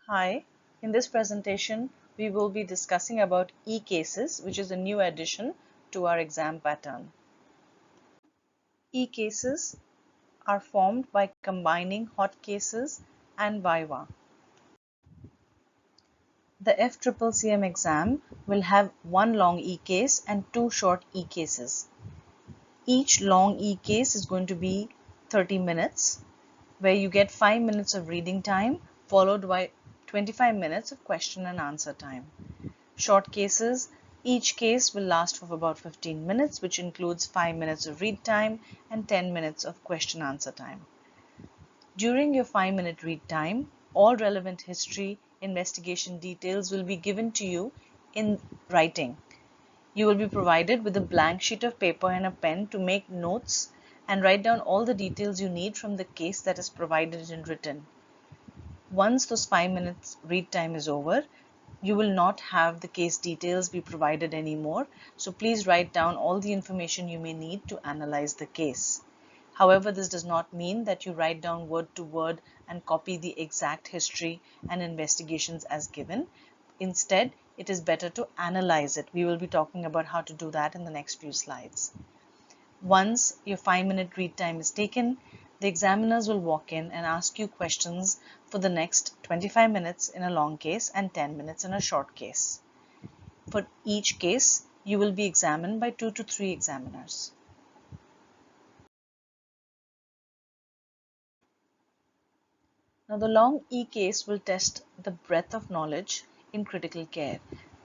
Hi, in this presentation, we will be discussing about eCases, which is a new addition to our exam pattern. eCases are formed by combining hot cases and viva. The FCCCM exam will have one long eCase and two short eCases. Each long eCase is going to be 30 minutes, where you get 5 minutes of reading time followed by 25 minutes of question and answer time. Short cases, each case will last for about 15 minutes, which includes 5 minutes of read time and 10 minutes of question answer time. During your 5-minute read time, all relevant history, investigation details will be given to you in writing. You will be provided with a blank sheet of paper and a pen to make notes and write down all the details you need from the case that is provided in written. Once those 5 minutes read time is over, you will not have the case details be provided anymore, so please write down all the information you may need to analyze the case. However, this does not mean that you write down word to word and copy the exact history and investigations as given. Instead, it is better to analyze it. We will be talking about how to do that in the next few slides. Once your 5-minute read time is taken, the examiners will walk in and ask you questions for the next 25 minutes in a long case and 10 minutes in a short case. For each case, you will be examined by 2 to 3 examiners. Now, the long e-case will test the breadth of knowledge in critical care,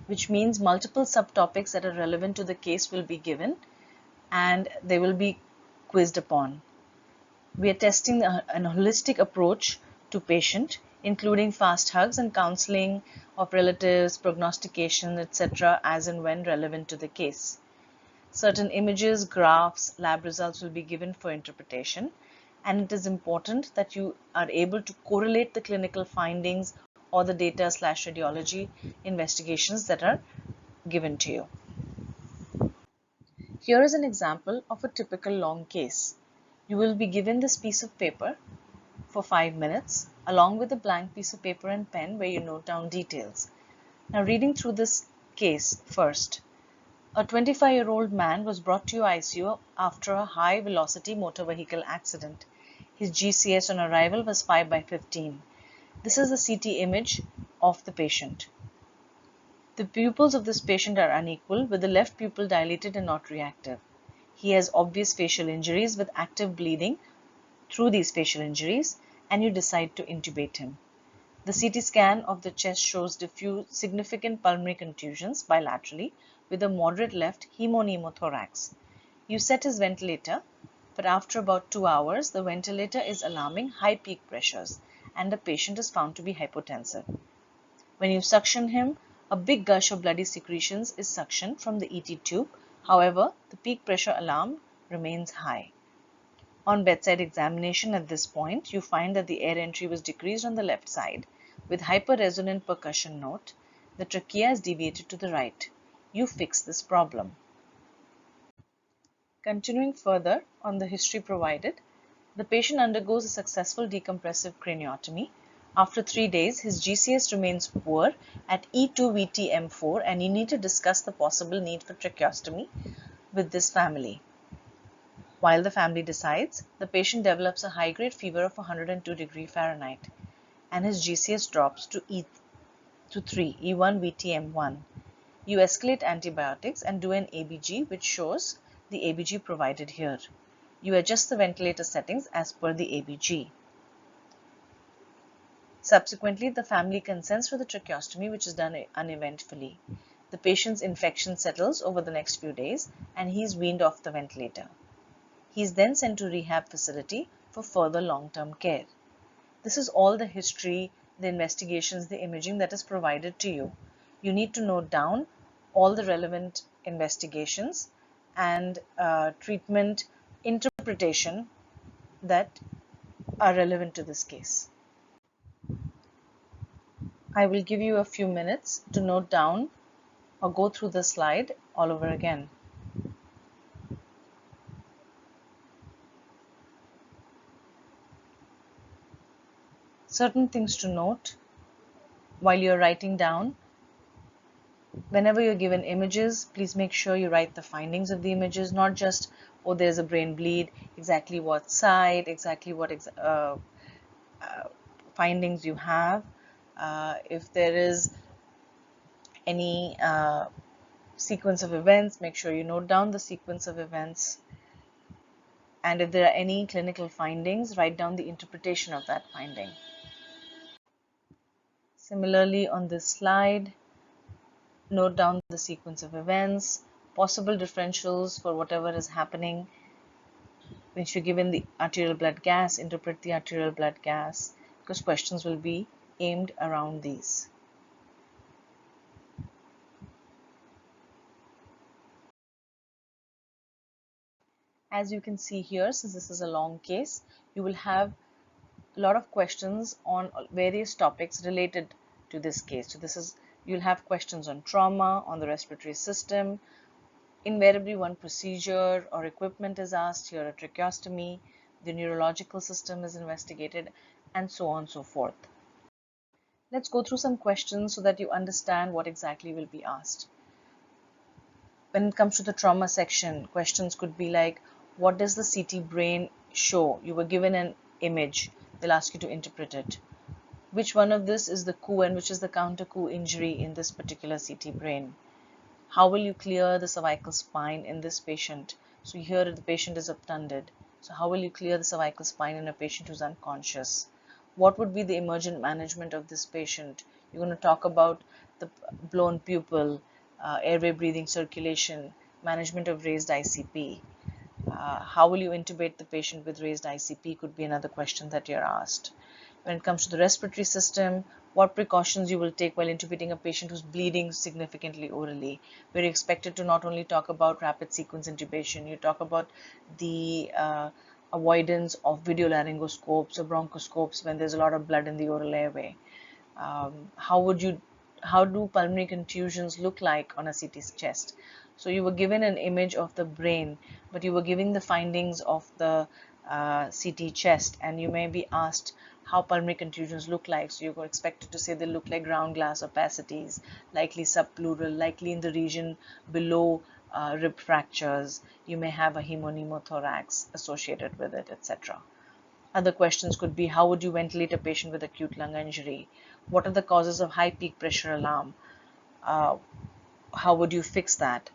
which means multiple subtopics that are relevant to the case will be given and they will be quizzed upon. We are testing an holistic approach to patient, including fast hugs and counseling of relatives, prognostication, etc. as and when relevant to the case. Certain images, graphs, lab results will be given for interpretation, and it is important that you are able to correlate the clinical findings or the data/radiology investigations that are given to you. Here is an example of a typical long case. You will be given this piece of paper for 5 minutes along with a blank piece of paper and pen where you note down details. Now, reading through this case first. A 25-year-old man was brought to your ICU after a high-velocity motor vehicle accident. His GCS on arrival was 5/15. This is the CT image of the patient. The pupils of this patient are unequal, with the left pupil dilated and not reactive. He has obvious facial injuries with active bleeding through these facial injuries, and you decide to intubate him. The CT scan of the chest shows diffuse significant pulmonary contusions bilaterally with a moderate left hemopneumothorax. You set his ventilator, but after about 2 hours, the ventilator is alarming high peak pressures and the patient is found to be hypotensive. When you suction him, a big gush of bloody secretions is suctioned from the ET tube. However, the peak pressure alarm remains high. On bedside examination at this point, you find that the air entry was decreased on the left side with hyperresonant percussion note. The trachea is deviated to the right. You fix this problem. Continuing further on the history provided, the patient undergoes a successful decompressive craniotomy. After 3 days, his GCS remains poor at E2VTM4 and you need to discuss the possible need for tracheostomy with this family. While the family decides, the patient develops a high-grade fever of 102 degrees Fahrenheit and his GCS drops to E3, E1VTM1. You escalate antibiotics and do an ABG, which shows the ABG provided here. You adjust the ventilator settings as per the ABG. Subsequently, the family consents for the tracheostomy, which is done uneventfully. The patient's infection settles over the next few days and he is weaned off the ventilator. He is then sent to rehab facility for further long-term care. This is all the history, the investigations, the imaging that is provided to you. You need to note down all the relevant investigations and treatment interpretation that are relevant to this case. I will give you a few minutes to note down or go through the slide all over again. Certain things to note: while you're writing down, whenever you're given images, please make sure you write the findings of the images, not just, oh, there's a brain bleed, exactly what site, exactly what findings you have. If there is any sequence of events, make sure you note down the sequence of events. And if there are any clinical findings, write down the interpretation of that finding. Similarly, on this slide, note down the sequence of events, possible differentials for whatever is happening. When you're given the arterial blood gas, interpret the arterial blood gas, because questions will be aimed around these. As you can see here, since this is a long case, you will have a lot of questions on various topics related to this case. So you'll have questions on trauma, on the respiratory system. Invariably, one procedure or equipment is asked here, a tracheostomy, the neurological system is investigated, and so on and so forth. Let's go through some questions so that you understand what exactly will be asked. When it comes to the trauma section, questions could be like, what does the CT brain show? You were given an image. They'll ask you to interpret it. Which one of this is the coup and which is the counter coup injury in this particular CT brain? How will you clear the cervical spine in this patient? So here the patient is obtunded. So how will you clear the cervical spine in a patient who's unconscious? What would be the emergent management of this patient? You're going to talk about the blown pupil, airway breathing circulation, management of raised ICP. How will you intubate the patient with raised ICP could be another question that you're asked. When it comes to the respiratory system, what precautions you will take while intubating a patient who's bleeding significantly orally. We're expected to not only talk about rapid sequence intubation, you talk about the avoidance of videolaryngoscopes or bronchoscopes when there's a lot of blood in the oral airway. How do pulmonary contusions look like on a CT chest? So you were given an image of the brain, but you were giving the findings of the CT chest, and you may be asked how pulmonary contusions look like. So you're expected to say they look like ground glass opacities, likely subpleural, likely in the region below rib fractures. You may have a hemopneumothorax associated with it, etc. Other questions could be, how would you ventilate a patient with acute lung injury? What are the causes of high peak pressure alarm? How would you fix that?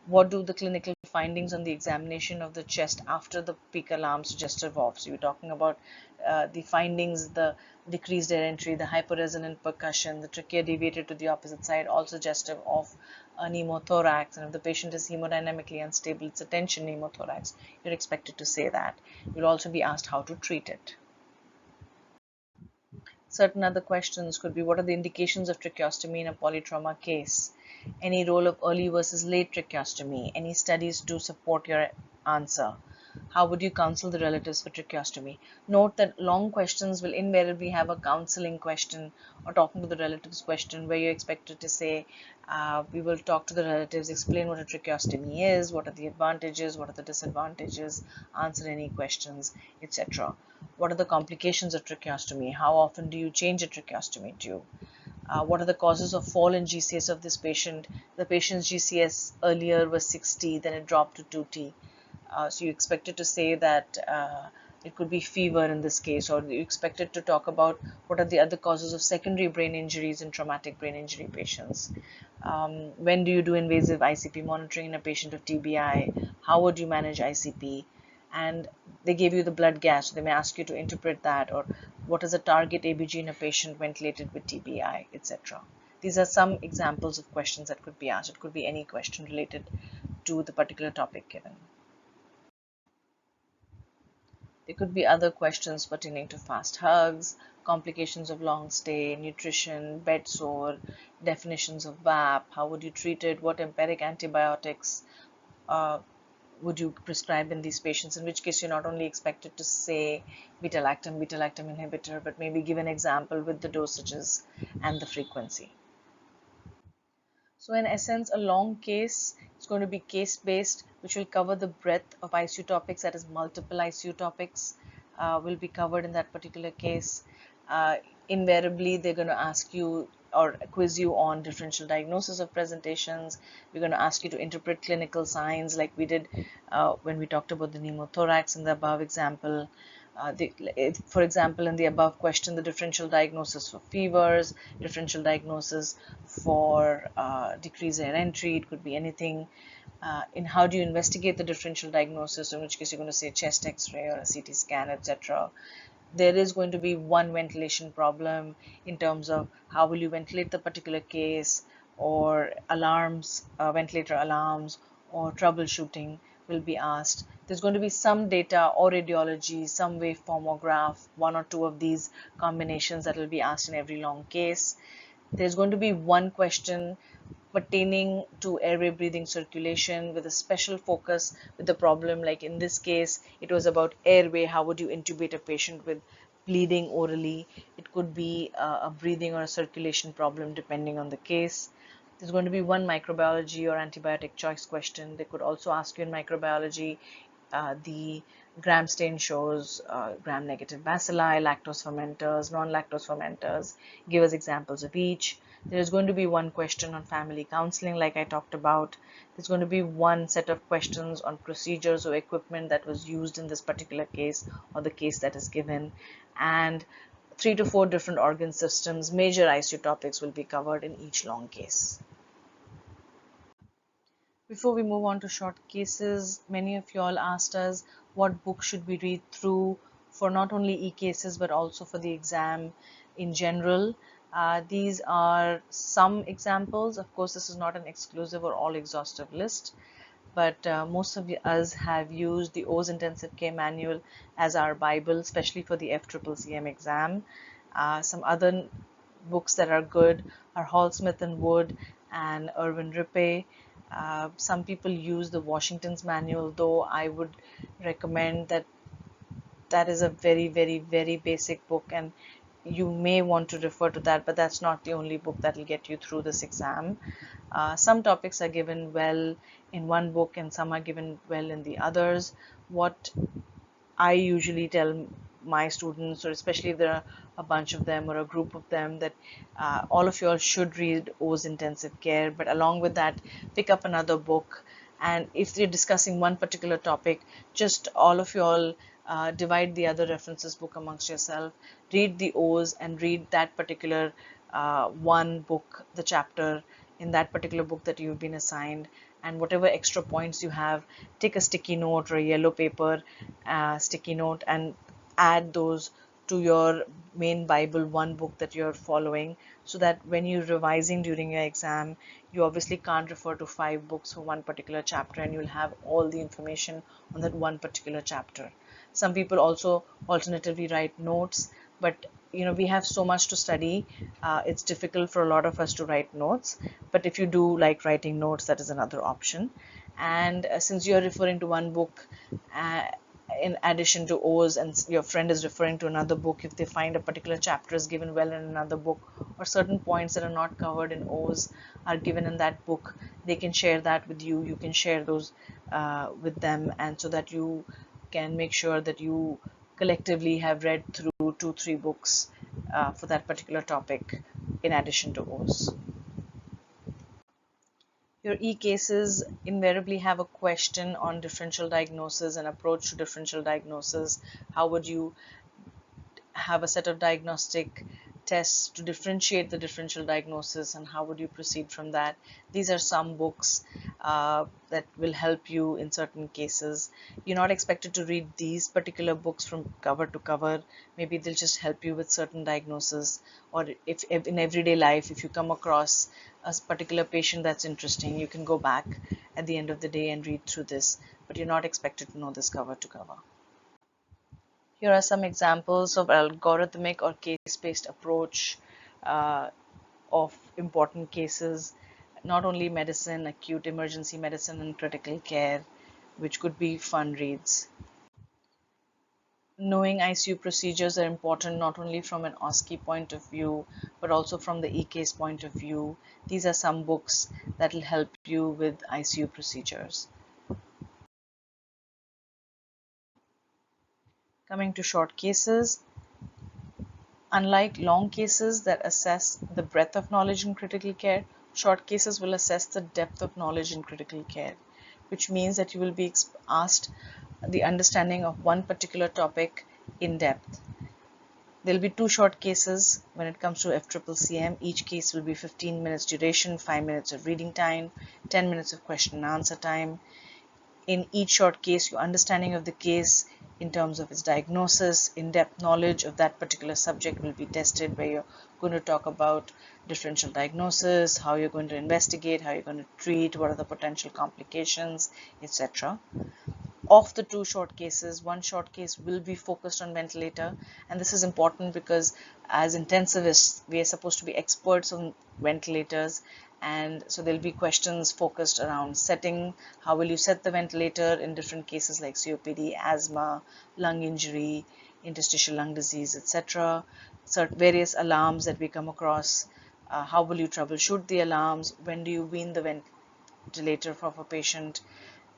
What do the clinical findings on the examination of the chest after the peak alarm suggestive of? So you're talking about the findings, the decreased air entry, the hyperresonant percussion, the trachea deviated to the opposite side, all suggestive of a pneumothorax. And if the patient is hemodynamically unstable, it's a tension pneumothorax. You're expected to say that. You'll also be asked how to treat it. Certain other questions could be, what are the indications of tracheostomy in a polytrauma case? Any role of early versus late tracheostomy? Any studies to support your answer? How would you counsel the relatives for tracheostomy? Note that long questions will invariably have a counseling question or talking to the relatives question, where you're expected to say, we will talk to the relatives, explain what a tracheostomy is, what are the advantages, what are the disadvantages, answer any questions, etc. What are the complications of tracheostomy? How often do you change a tracheostomy tube? What are the causes of fall in GCS of this patient? The patient's GCS earlier was 60, then it dropped to 2T. So you expected to say that it could be fever in this case, or you expected to talk about what are the other causes of secondary brain injuries in traumatic brain injury patients. When do you do invasive ICP monitoring in a patient of TBI? How would you manage ICP? And they gave you the blood gas, so they may ask you to interpret that, or what is a target ABG in a patient ventilated with TBI, etc. These are some examples of questions that could be asked. It could be any question related to the particular topic given. There could be other questions pertaining to fast hugs, complications of long stay, nutrition, bed sore, definitions of VAP, how would you treat it, what empiric antibiotics would you prescribe in these patients, in which case you're not only expected to say beta-lactam inhibitor, but maybe give an example with the dosages and the frequency. So in essence, a long case is going to be case-based, which will cover the breadth of ICU topics, that is multiple ICU topics will be covered in that particular case. invariably they're going to ask you or quiz you on differential diagnosis of presentations. We're going to ask you to interpret clinical signs like we did when we talked about the pneumothorax in the above example. For example, in the above question, the differential diagnosis for fevers, differential diagnosis for decreased air entry, it could be anything. In how do you investigate the differential diagnosis, in which case you're going to say chest x-ray or a CT scan, etc. There is going to be one ventilation problem in terms of how will you ventilate the particular case, or alarms, ventilator alarms, or troubleshooting will be asked. There's going to be some data or radiology, some waveformograph, one or two of these combinations that will be asked in every long case. There's going to be one question pertaining to airway breathing circulation with a special focus with the problem, like in this case it was about airway. How would you intubate a patient with bleeding orally? It could be a breathing or a circulation problem depending on the case. There's going to be one microbiology or antibiotic choice question. They could also ask you in microbiology the gram stain shows gram-negative bacilli, lactose fermenters, non-lactose fermenters. Give us examples of each. There is going to be one question on family counseling, like I talked about. There's going to be one set of questions on procedures or equipment that was used in this particular case or the case that is given. And 3 to 4 different organ systems, major ICU topics will be covered in each long case. Before we move on to short cases, many of you all asked us what book should we read through for not only e-cases but also for the exam in general. These are some examples. Of course, this is not an exclusive or all exhaustive list, but most of us have used the O's Intensive Care Manual as our Bible, especially for the FCCCM exam. Some other books that are good are Hall, Smith and Wood and Irwin Rippey. Some people use the Washington's Manual, though I would recommend that is a very, very, very basic book, and you may want to refer to that, but that's not the only book that will get you through this exam. Some topics are given well in one book and some are given well in the others. What I usually tell my students, or especially if there are a bunch of them or a group of them, that all of you all should read O's Intensive Care, but along with that, pick up another book. And if you're discussing one particular topic, just all of you all divide the other references book amongst yourself, read the O's and read that particular one book, the chapter in that particular book that you've been assigned, and whatever extra points you have, take a sticky note or a yellow paper sticky note and add those to your main Bible, one book that you're following, so that when you're revising during your exam, you obviously can't refer to 5 books for one particular chapter, and you'll have all the information on that one particular chapter. Some people also alternatively write notes, but we have so much to study, it's difficult for a lot of us to write notes. But if you do like writing notes, that is another option. And since you're referring to one book in addition to O's, and your friend is referring to another book, if they find a particular chapter is given well in another book, or certain points that are not covered in O's are given in that book, they can share that with you. You can share those with them, and so that you can make sure that you collectively have read through 2-3 books for that particular topic in addition to O's. Your e-cases invariably have a question on differential diagnosis and approach to differential diagnosis. How would you have a set of diagnostic tests to differentiate the differential diagnosis, and how would you proceed from that? These are some books that will help you in certain cases. You're not expected to read these particular books from cover to cover. Maybe they'll just help you with certain diagnosis, or if in everyday life, if you come across a particular patient that's interesting, you can go back at the end of the day and read through this, but you're not expected to know this cover to cover. Here are some examples of algorithmic or case-based approach of important cases, not only medicine, acute emergency medicine and critical care, which could be fun reads. Knowing ICU procedures are important not only from an OSCE point of view, but also from the eCase point of view. These are some books that will help you with ICU procedures. Coming to short cases, Unlike long cases that assess the breadth of knowledge in critical care, short cases will assess the depth of knowledge in critical care, which means that you will be asked the understanding of one particular topic in depth. There will be 2 short cases when it comes to FCCCM. Each case will be 15 minutes duration, 5 minutes of reading time, 10 minutes of question and answer time. In each short case, your understanding of the case in terms of its diagnosis, in-depth knowledge of that particular subject will be tested, where you're going to talk about differential diagnosis, how you're going to investigate, how you're going to treat, what are the potential complications, etc. Of the 2 short cases, one short case will be focused on ventilator, and this is important because as intensivists, we are supposed to be experts on ventilators, and so there'll be questions focused around setting, how will you set the ventilator in different cases like COPD, asthma, lung injury, interstitial lung disease, etc. Various alarms that we come across, how will you troubleshoot the alarms, when do you wean the ventilator from a patient.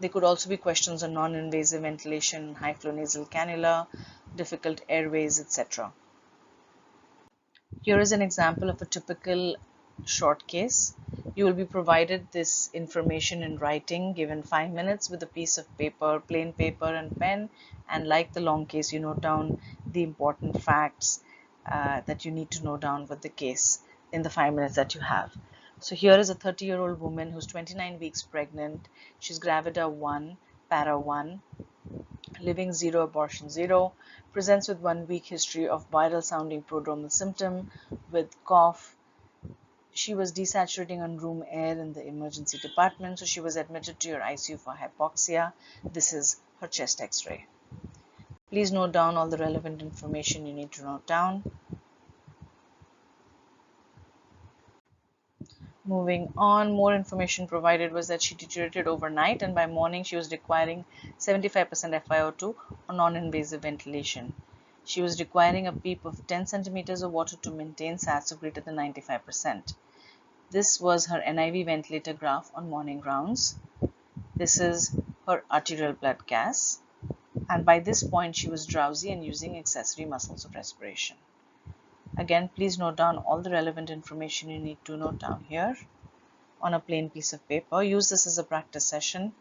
There could also be questions on non-invasive ventilation, high flow nasal cannula, difficult airways, etc. Here is an example of a typical short case. You will be provided this information in writing, given 5 minutes with a piece of paper, plain paper and pen, and like the long case, you note down the important facts that you need to note down with the case in the 5 minutes that you have. So here is a 30-year-old woman who's 29 weeks pregnant. She's gravida 1, para 1, living 0, abortion 0, presents with 1 week history of viral sounding prodromal symptom with cough. She was desaturating on room air in the emergency department, so she was admitted to your ICU for hypoxia. This is her chest x-ray. Please note down all the relevant information you need to note down. Moving on, more information provided was that she deteriorated overnight, and by morning she was requiring 75% FiO2 or non-invasive ventilation. She was requiring a PEEP of 10 centimeters of water to maintain SATs of greater than 95%. This was her NIV ventilator graph on morning rounds. This is her arterial blood gas, and by this point she was drowsy and using accessory muscles of respiration. Again, please note down all the relevant information you need to note down here on a plain piece of paper. Use this as a practice session.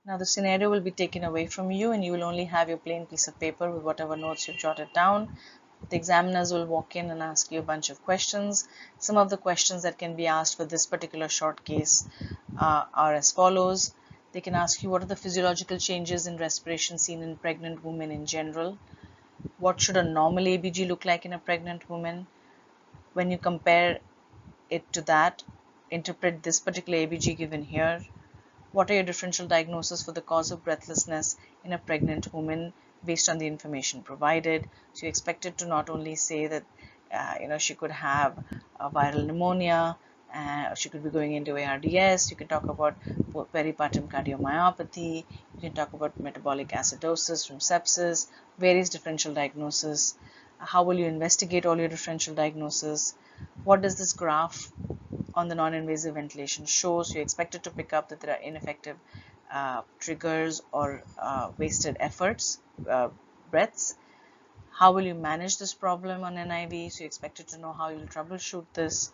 Now the scenario will be taken away from you and you will only have your plain piece of paper with whatever notes you've jotted down. The examiners will walk in and ask you a bunch of questions. Some of the questions that can be asked for this particular short case are as follows. They can ask you what are the physiological changes in respiration seen in pregnant women in general. What should a normal ABG look like in a pregnant woman? When you compare it to that, interpret this particular ABG given here. What are your differential diagnoses for the cause of breathlessness in a pregnant woman based on the information provided? So you're expected to not only say that she could have a viral pneumonia, she could be going into ARDS, you can talk about peripartum cardiomyopathy, you can talk about metabolic acidosis from sepsis, various differential diagnoses. How will you investigate all your differential diagnoses? What does this graph on the non-invasive ventilation show? So you're expected to pick up that there are ineffective triggers or wasted efforts, breaths. How will you manage this problem on NIV? So you're expected to know how you'll troubleshoot this.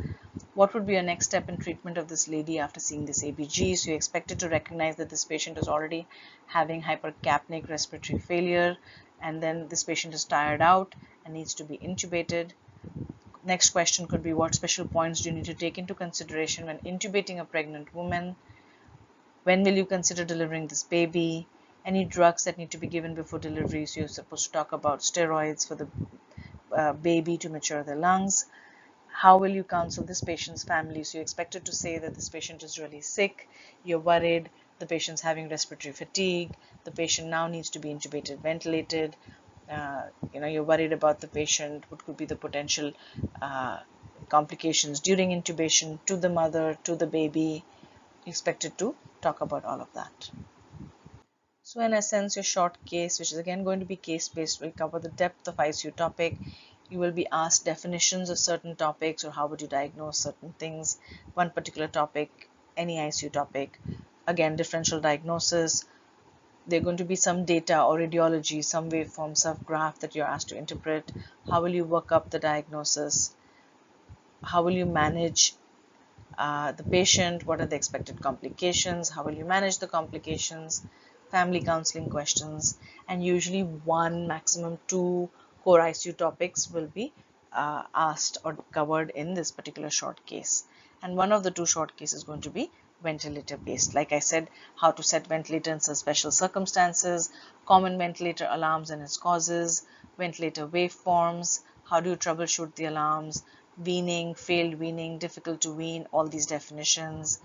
What would be your next step in treatment of this lady after seeing this ABG? So you're expected to recognize that this patient is already having hypercapnic respiratory failure, and then this patient is tired out and needs to be intubated. Next question could be, what special points do you need to take into consideration when intubating a pregnant woman? When will you consider delivering this baby? Any drugs that need to be given before delivery? So you're supposed to talk about steroids for the baby to mature the lungs. How will you counsel this patient's family? So you're expected to say that this patient is really sick, you're worried, the patient's having respiratory fatigue, the patient now needs to be intubated, ventilated. You're worried about the patient, what could be the potential complications during intubation to the mother, to the baby. Expected to talk about all of that. So in essence, your short case, which is again going to be case-based, will cover the depth of ICU topic. You will be asked definitions of certain topics or how would you diagnose certain things, one particular topic, any ICU topic. again, differential diagnosis. There are going to be some data or radiology, some waveform, some graph that you're asked to interpret. How will you work up the diagnosis? How will you manage the patient? What are the expected complications? How will you manage the complications? Family counseling questions, and usually one, maximum two core ICU topics will be asked or covered in this particular short case. And one of the two short cases is going to be ventilator based. Like I said, how to set ventilator in some special circumstances, common ventilator alarms and its causes, ventilator waveforms, how do you troubleshoot the alarms, weaning, failed weaning, difficult to wean, all these definitions.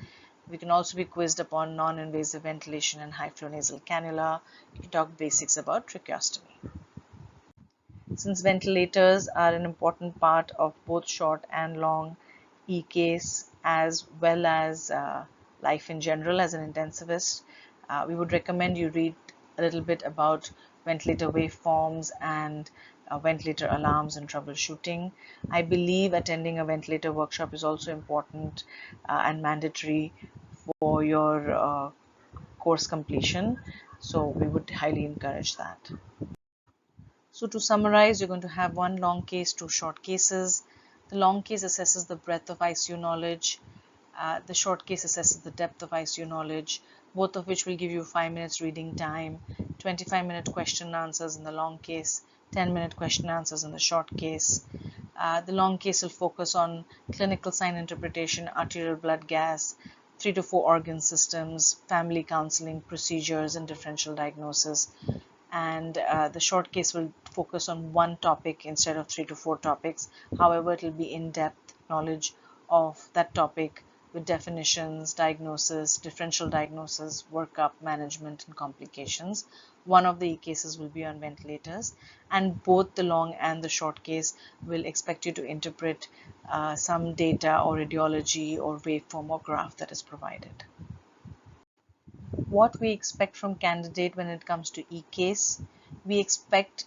We can also be quizzed upon non-invasive ventilation and high flow nasal cannula. You can talk basics about tracheostomy. Since ventilators are an important part of both short and long eCase as well as life in general as an intensivist, we would recommend you read a little bit about ventilator waveforms and ventilator alarms and troubleshooting. I believe attending a ventilator workshop is also important and mandatory for your course completion, so we would highly encourage that. So to summarize, you're going to have one long case, two short cases. The long case assesses the breadth of ICU knowledge. The short case assesses the depth of ICU knowledge, both of which will give you 5 minutes reading time, 25-minute question and answers in the long case, 10-minute question and answers in the short case. The long case will focus on clinical sign interpretation, arterial blood gas, 3 to 4 organ systems, family counseling, procedures, and differential diagnosis. And the short case will focus on one topic instead of 3 to 4 topics. However, it will be in-depth knowledge of that topic with definitions, diagnosis, differential diagnosis, workup, management, and complications. One of the cases will be on ventilators, and both the long and the short case will expect you to interpret some data or radiology or waveform or graph that is provided. What we expect from candidate when it comes to eCase, we expect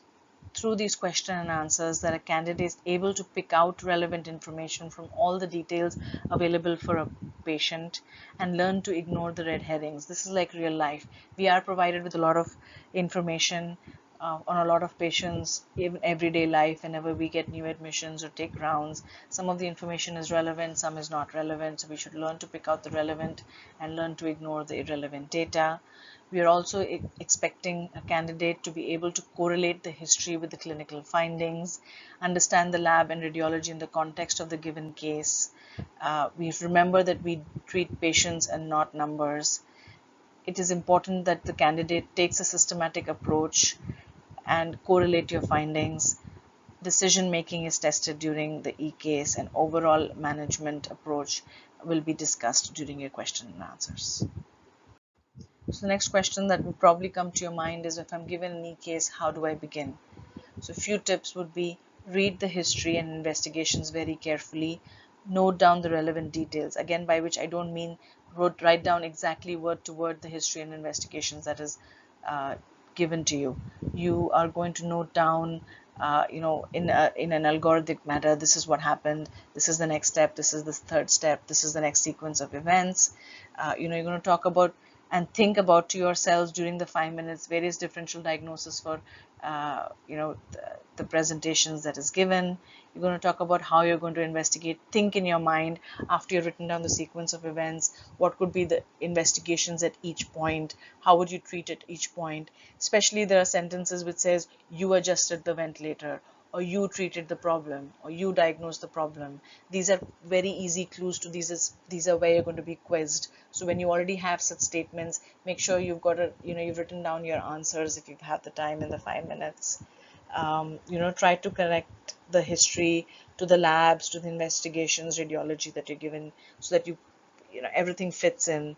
through these question and answers that a candidate is able to pick out relevant information from all the details available for a patient and learn to ignore the red herrings. This is like real life. We are provided with a lot of information on a lot of patients in everyday life whenever we get new admissions or take rounds. Some of the information is relevant, some is not relevant, so we should learn to pick out the relevant and learn to ignore the irrelevant data. We are also expecting a candidate to be able to correlate the history with the clinical findings, understand the lab and radiology in the context of the given case. We remember that we treat patients and not numbers. It is important that the candidate takes a systematic approach and correlate your findings. Decision making is tested during the eCase, and overall management approach will be discussed during your question and answers. So the next question that will probably come to your mind is, if I'm given an eCase, how do I begin? So a few tips would be: read the history and investigations very carefully, note down the relevant details, again by which I don't mean write down exactly word to word the history and investigations that is given to you. You are going to note down in an algorithmic manner, this is what happened, this is the next step, this is the third step, this is the next sequence of events. You're going to talk about and think about to yourselves during the 5 minutes various differential diagnosis for the presentations that is given. You're going to talk about how you're going to investigate. Think in your mind after you've written down the sequence of events, what could be the investigations at each point, how would you treat at each point. Especially there are sentences which says you adjusted the ventilator, or you treated the problem, or you diagnosed the problem. These are very easy clues to these are where you're going to be quizzed. So when you already have such statements, make sure you've got you've written down your answers if you've had the time in the 5 minutes. Try to connect the history to the labs, to the investigations, radiology that you're given, so that everything fits in.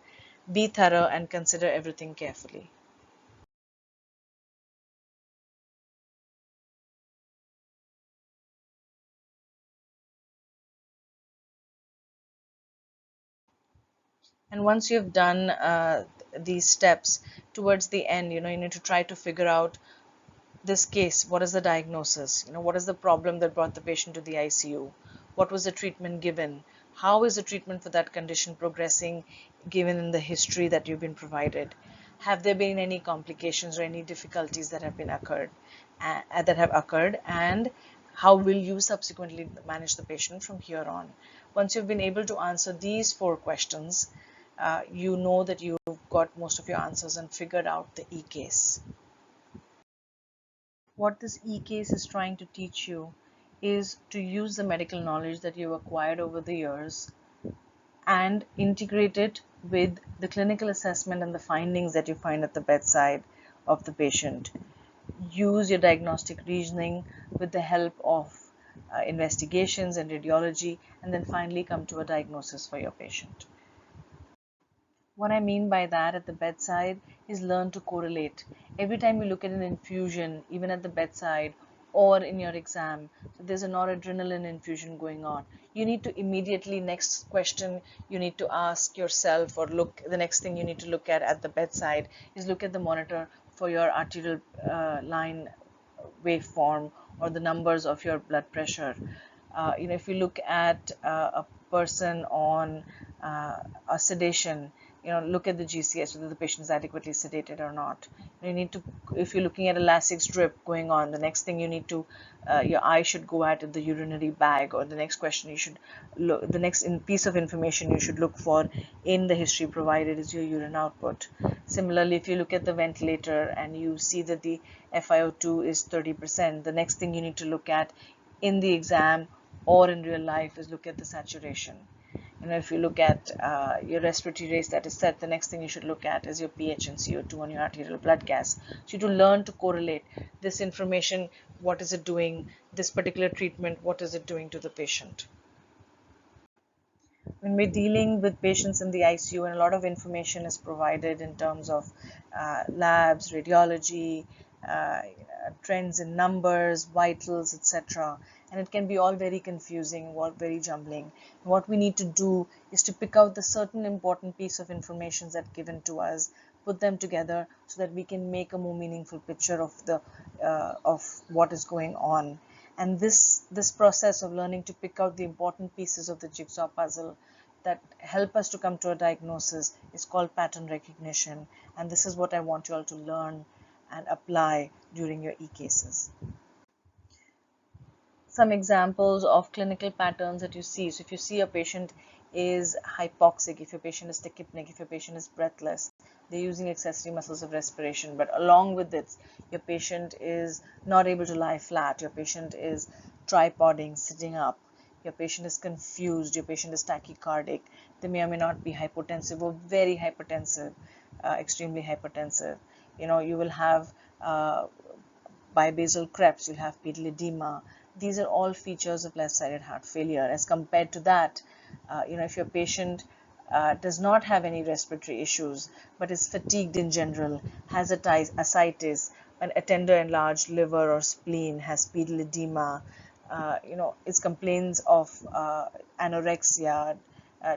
Be thorough and consider everything carefully. And once you've done these steps, towards the end, you need to try to figure out this case. What is the diagnosis? What is the problem that brought the patient to the ICU? What was the treatment given? How is the treatment for that condition progressing given in the history that you've been provided? Have there been any complications or any difficulties that have occurred, and how will you subsequently manage the patient from here on? Once you've been able to answer these 4 questions, you know that you've got most of your answers and figured out the eCase. What this eCase is trying to teach you is to use the medical knowledge that you've acquired over the years and integrate it with the clinical assessment and the findings that you find at the bedside of the patient. Use your diagnostic reasoning with the help of investigations and radiology, and then finally come to a diagnosis for your patient. What I mean by that at the bedside is learn to correlate. Every time you look at an infusion, even at the bedside or in your exam, so there's a noradrenaline infusion going on. You need to immediately, next question you need to ask yourself, or the next thing you need to look at the bedside is look at the monitor for your arterial line waveform or the numbers of your blood pressure. If you look at a person on a sedation, look at the GCS, whether the patient is adequately sedated or not. You need to, if you're looking at a Lasix drip going on, the next thing you need to, your eye should go at the urinary bag, or the next question you should look, the next piece of information you should look for in the history provided is your urine output. Similarly, if you look at the ventilator and you see that the FiO2 is 30%, the next thing you need to look at in the exam or in real life is look at the saturation. If you look at your respiratory rate that is set, the next thing you should look at is your pH and CO2 on your arterial blood gas. So you to learn to correlate this information, what is it doing, this particular treatment, what is it doing to the patient. When we're dealing with patients in the ICU, and a lot of information is provided in terms of labs, radiology, trends in numbers, vitals, etc. And it can be all very confusing, all very jumbling. And what we need to do is to pick out the certain important piece of information that's given to us, put them together so that we can make a more meaningful picture of what is going on. And this process of learning to pick out the important pieces of the jigsaw puzzle that help us to come to a diagnosis is called pattern recognition. And this is what I want you all to learn and apply during your eCases. Some examples of clinical patterns that you see. So if you see a patient is hypoxic, if your patient is tachypneic, if your patient is breathless, they're using accessory muscles of respiration. But along with it, your patient is not able to lie flat, your patient is tripoding, sitting up, your patient is confused, your patient is tachycardic, they may or may not be hypotensive or very hypertensive, extremely hypertensive. You will have bibasal creps, you'll have pedal edema. These are all features of left-sided heart failure. As compared to that, if your patient does not have any respiratory issues, but is fatigued in general, has ascites, a tender enlarged liver or spleen, has pedal edema, it complains of anorexia,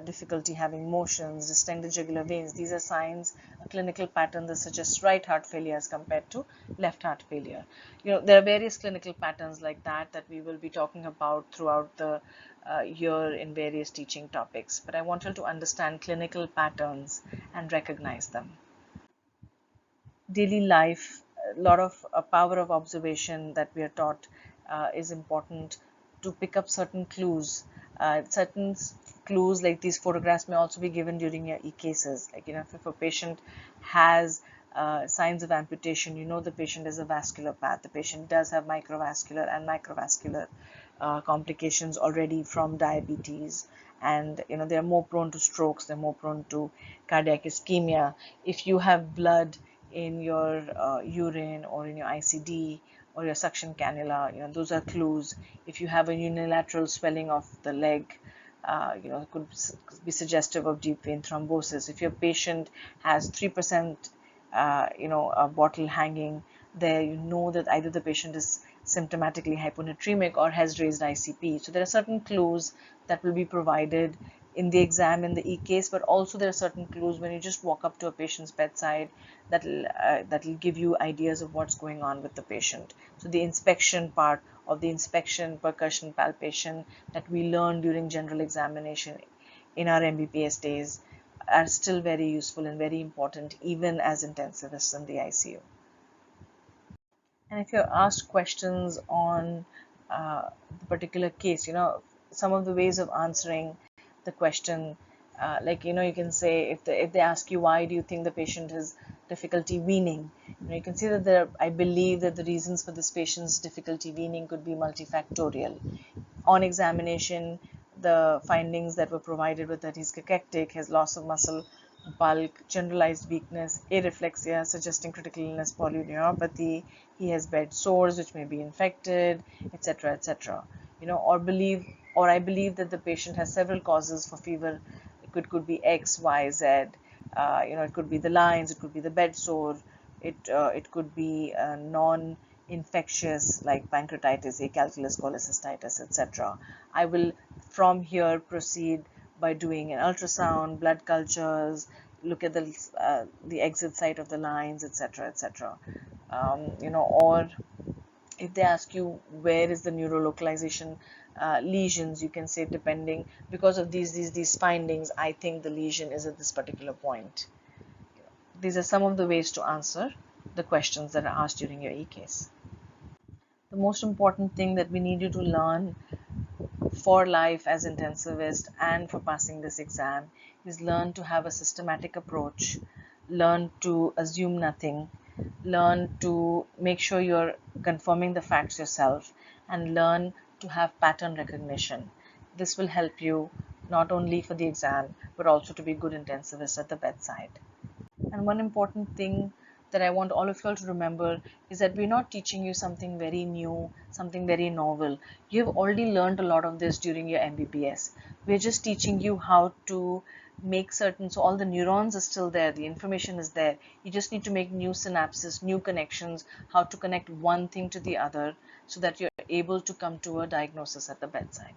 difficulty having motions, distended jugular veins. These are signs, a clinical pattern that suggests right heart failure as compared to left heart failure. There are various clinical patterns like that we will be talking about throughout the year in various teaching topics. But I want you to understand clinical patterns and recognize them. Daily life, a lot of power of observation that we are taught is important to pick up certain clues. Certain clues like these photographs may also be given during your eCases. Like, if a patient has signs of amputation, the patient is a vasculopath. The patient does have microvascular and macrovascular complications already from diabetes. And, they're more prone to strokes, they're more prone to cardiac ischemia. If you have blood in your urine or in your ICD or your suction cannula, those are clues. If you have a unilateral swelling of the leg, it could be suggestive of deep vein thrombosis. If your patient has 3%, a bottle hanging there, that either the patient is symptomatically hyponatremic or has raised ICP. So there are certain clues that will be provided in the exam, in the eCase, but also there are certain clues when you just walk up to a patient's bedside that'll give you ideas of what's going on with the patient. So the inspection part of the inspection, percussion, palpation that we learned during general examination in our MBBS days are still very useful and very important even as intensivists in the ICU. And if you're asked questions on the particular case, some of the ways of answering the question, you can say, if they ask you why do you think the patient has difficulty weaning, you can say that I believe that the reasons for this patient's difficulty weaning could be multifactorial. On examination, the findings that were provided were that he's cachectic, has loss of muscle bulk, generalized weakness, areflexia suggesting critical illness, polyneuropathy, he has bed sores which may be infected, etc., etc. Or I believe that the patient has several causes for fever. It could be X, Y, Z. It could be the lines, it could be the bed sore, it could be non-infectious like pancreatitis, acalculous cholecystitis, etc. I will from here proceed by doing an ultrasound, blood cultures, look at the exit site of the lines, etc., etc. Or if they ask you where is the neurolocalization lesions, you can say depending because of these findings, I think the lesion is at this particular point. These are some of the ways to answer the questions that are asked during your eCase. The most important thing that we need you to learn for life as intensivist and for passing this exam is learn to have a systematic approach, learn to assume nothing, learn to make sure you're confirming the facts yourself, and learn to have pattern recognition. This will help you not only for the exam but also to be good intensivists at the bedside. And one important thing that I want all of you all to remember is that we're not teaching you something very new, something very novel. You have already learned a lot of this during your MBBS. We're just teaching you how to make certain, so all the neurons are still there, the information is there. You just need to make new synapses, new connections, how to connect one thing to the other so that you're able to come to a diagnosis at the bedside.